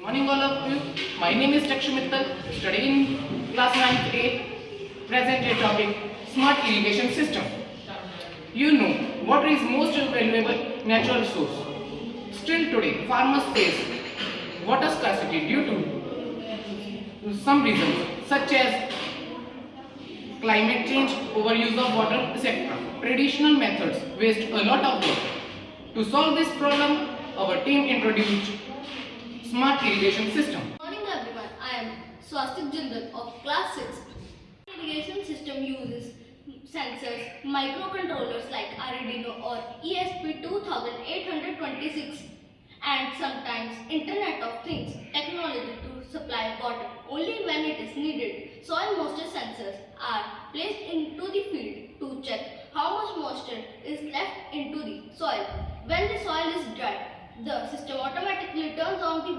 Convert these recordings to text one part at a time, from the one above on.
Morning all of you. My name is Chakshu Mittal, studying in class 9th A. Present a topic smart irrigation system. You know water is most valuable natural source. Still today farmers face water scarcity due to some reasons such as climate change, overuse of water, etc. Traditional methods waste a lot of water. To solve this problem, our team introduced smart irrigation system. Morning everyone, I am Swastik Jindal of class 6. Irrigation system uses sensors, microcontrollers like Arduino or ESP2826 and sometimes Internet of Things technology to supply water only when it is needed. Soil moisture sensors are placed into the field to check how much moisture is left into the soil. When the soil is dry, the system automatically turns on the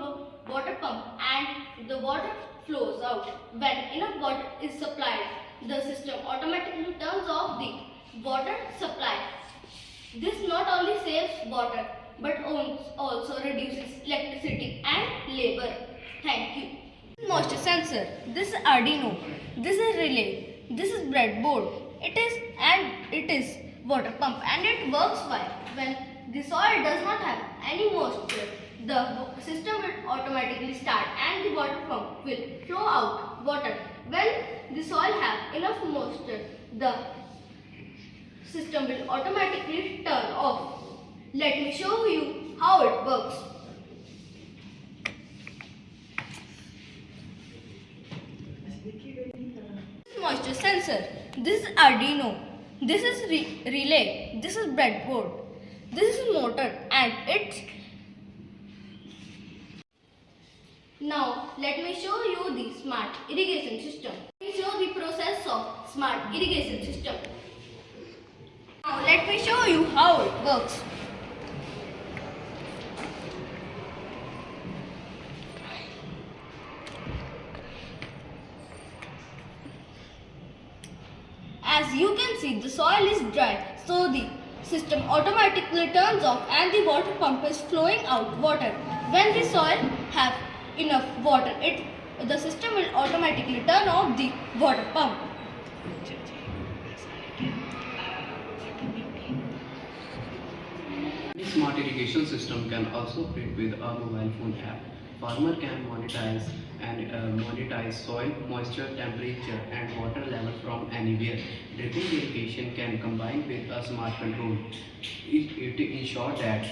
water pump and the water flows out. When enough water is supplied, the system automatically turns off the water supply. This not only saves water but also reduces electricity and labor. Thank you. Moisture sensor. This is Arduino. This is relay. This is breadboard. It is water pump and it works fine. When the soil does not have any moisture, the system will automatically start and the water pump will flow out water. When the soil have enough moisture, the system will automatically turn off. Let me show you how it works. Moisture sensor. This is Arduino. This is relay. This is breadboard. This is motor and it's. Now let me show you the smart irrigation system. Let me show the process of smart irrigation system. Now let me show you how it works. As you can see, the soil is dry, so the system automatically turns off and the water pump is flowing out water. When the soil have enough water, the system will automatically turn off the water pump. This smart irrigation system can also fit with a mobile phone app. Farmer can monetize soil moisture, temperature, and water level from anywhere. Drip irrigation can combine with a smart control. It ensures that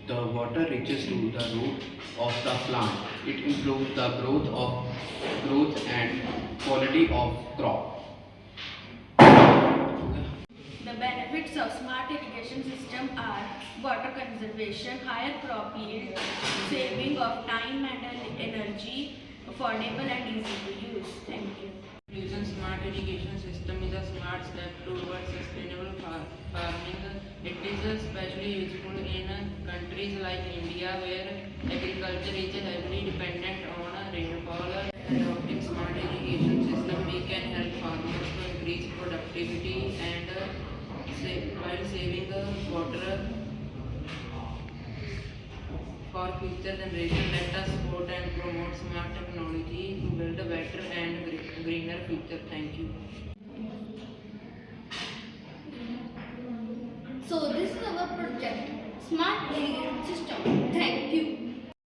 the water reaches to the root of the plant. It improves the growth and quality of crop. The benefits of smart irrigation system are water conservation, higher crop yield, saving of time and energy, affordable and easy to use. Thank you. Using smart irrigation system is a smart step towards sustainable farming. It is especially useful in countries like India where agriculture is heavily dependent on rainfall. Adopting smart irrigation system, we can help farmers to increase productivity and while saving water for future generation. Let us support and promote smart technology to build a better and greener future. Thank you. So this is our project, smart irrigation system. Thank you.